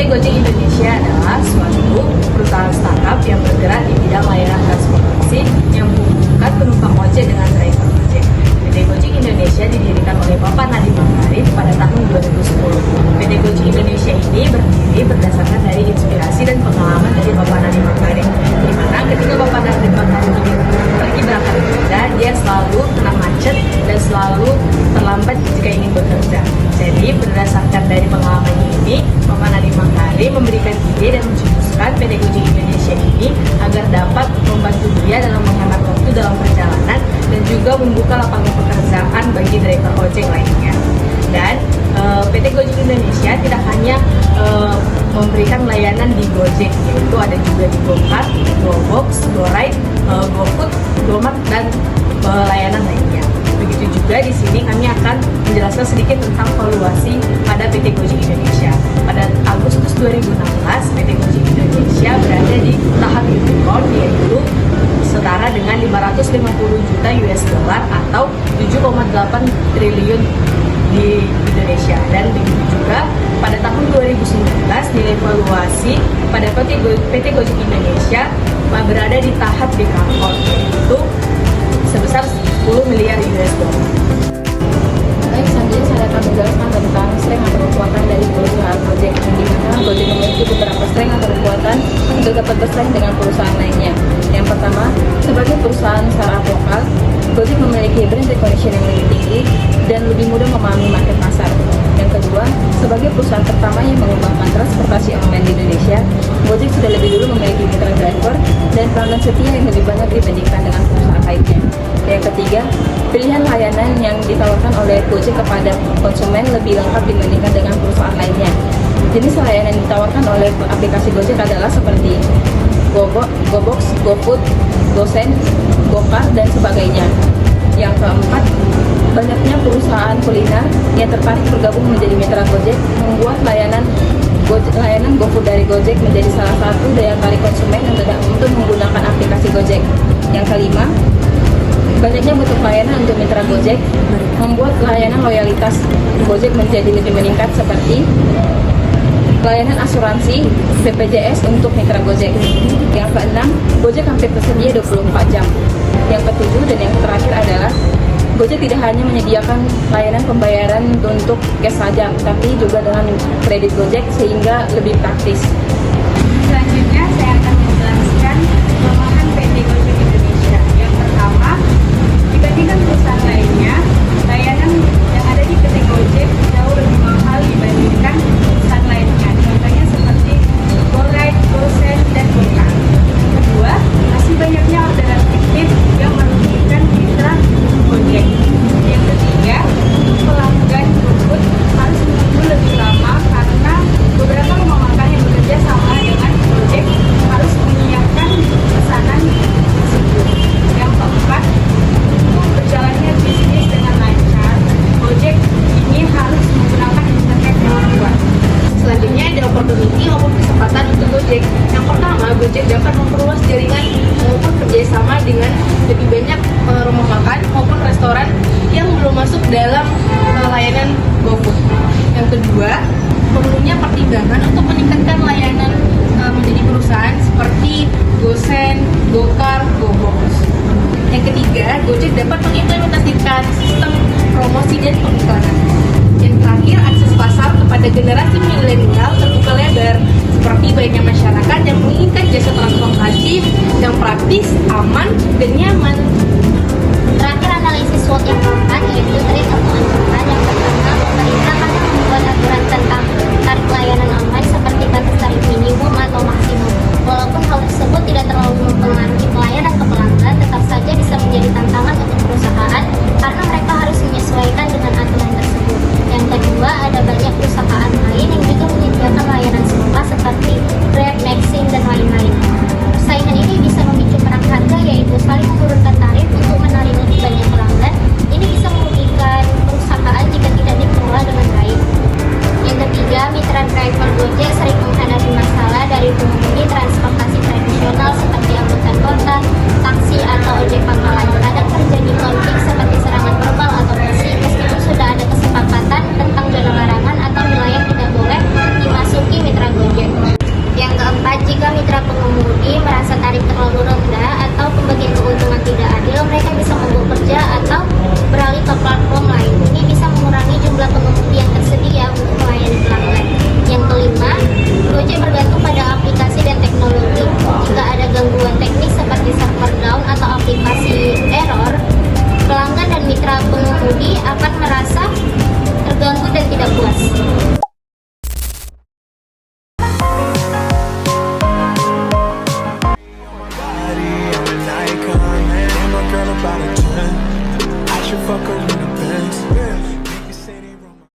Gojek Indonesia adalah suatu perusahaan startup yang bergerak di bidang layanan transportasi yang menghubungkan penumpang ojek dengan driver ojek. PT Gojek Indonesia didirikan oleh Bapak Nadiem Makarim pada tahun 2010. PT Gojek Indonesia ini berdiri berdasarkan dari inspirasi dan pengalaman dari Bapak Nadiem Makarim, di mana ketika Bapak Nadiem Makarim ini pergi berangkat bekerja, dia selalu kena macet dan selalu terlambat jika ingin bekerja. Jadi berdasarkan dari pengalaman ini, Bapak Nadiem Makarim memberikan ide dan mencetuskan PT Gojek Indonesia ini agar dapat membantu dia dalam menghemat waktu dalam perjalanan dan juga membuka lapangan pekerjaan bagi driver ojek lainnya. Dan PT Gojek Indonesia tidak hanya memberikan layanan di Gojek, yaitu ada juga di GoCar, GoBox, GoRide, GoFood, GoMart, dan layanan lainnya. Begitu juga di sini kami akan menjelaskan sedikit tentang valuasi pada PT Gojek Indonesia. Pada Agustus 2016, PT Gojek Indonesia berada di tahap unicorn, yaitu setara dengan 550 juta US dollar atau 7,8 triliun di Indonesia. Dan begitu juga pada tahun 2019 nilai valuasi pada PT Gojek Indonesia berada di tahap dekakon, yaitu sebesar 10 miliar US dollar. Baik, selanjutnya saya akan menjelaskan tentang strength atau kekuatan dari perusahaan Gojek, di mana Gojek memiliki beberapa strength atau kekuatan untuk dapat bersaing dengan perusahaan lainnya. Yang pertama, sebagai perusahaan startup lokal, Gojek memiliki brand recognition yang lebih tinggi dan lebih mudah memahami market pasar. Yang kedua, sebagai perusahaan pertama yang mengembangkan transportasi online di Indonesia, Gojek sudah lebih dulu memiliki mitra driver dan pelanggan setia yang lebih banyak dibandingkan dengan perusahaan lainnya. Yang ketiga, pilihan layanan yang ditawarkan oleh Gojek kepada konsumen lebih lengkap dibandingkan dengan perusahaan lainnya. Jenis layanan yang ditawarkan oleh aplikasi Gojek adalah seperti GoBox, GoFood, GoSend, GoCar, dan sebagainya. Yang keempat, banyaknya perusahaan kuliner yang tertarik bergabung menjadi mitra Gojek membuat layanan GoFood dari Gojek menjadi salah satu daya tarik konsumen untuk menggunakan aplikasi Gojek. Yang kelima, banyaknya bentuk layanan untuk mitra Gojek membuat layanan loyalitas Gojek menjadi lebih meningkat, seperti layanan asuransi BPJS untuk mitra Gojek. Yang keenam, Gojek hampir tersedia 24 jam. Yang ketujuh dan yang terakhir adalah Gojek tidak hanya menyediakan layanan pembayaran untuk cash saja, tapi juga dengan kredit Gojek sehingga lebih praktis. Selanjutnya saya akan menjelaskan kelemahan PT Gojek Indonesia. Yang pertama, dibandingkan perusahaan lainnya, layanan yang ada di PT Gojek jauh lebih mahal dibandingkan perusahaan lainnya. Contohnya seperti GoRide, GoSend, dan GoCar. Kedua, masih banyaknya orderan fiktif yang merugikan mitra Gojek. Yang ketiga, untuk pelanggan GoFood harus menunggu lebih lama karena beberapa rumah makan yang bekerja sama dengan Gojek harus menyiapkan pesanan tersebut. Yang keempat, untuk berjalannya bisnis dengan lancar, Gojek ini harus menggunakan internet yang kuat. Selanjutnya ada opportunity maupun kesempatan untuk Gojek. Yang pertama, Gojek dapat memperluas jaringan maupun kerjasama dengan lebih banyak rumah makan maupun restoran yang belum masuk dalam layanan GoFood. Yang kedua, perlunya pertimbangan untuk meningkatkan layanan menjadi perusahaan seperti GoSend, GoCar, GoBox. Yang ketiga, Gojek dapat mengimplementasikan sistem promosi dan pengiklanan. Yang terakhir, akses pasar kepada generasi milenial terbuka lebar, seperti banyaknya masyarakat yang menginginkan jasa transportasi yang praktis, aman, dan nyaman. Terakhir, analisis SWOT yang keempat yaitu trik atau ancaman. Yang pertama, pemerintah akan membuat aturan tentang tarif layanan online seperti batas tarif minimum atau maksimum. Walaupun hal tersebut tidak terlalu mempengaruhi pelayanan ke pelanggan, tetap saja bisa menjadi tantangan untuk perusahaan karena mereka harus menyesuaikan dengan aturan tersebut. Yang kedua, ada banyak perusahaan lain yang juga menyediakan layanan serupa seperti Grab, Maxim, dan lain-lain. Persaingan ini bisa memicu perang harga, yaitu saling menurunkan tarif untuk menarik lebih banyak pelanggan. Ini bisa merugikan perusahaan jika tidak dikelola dengan baik. should fuck her in the Benz.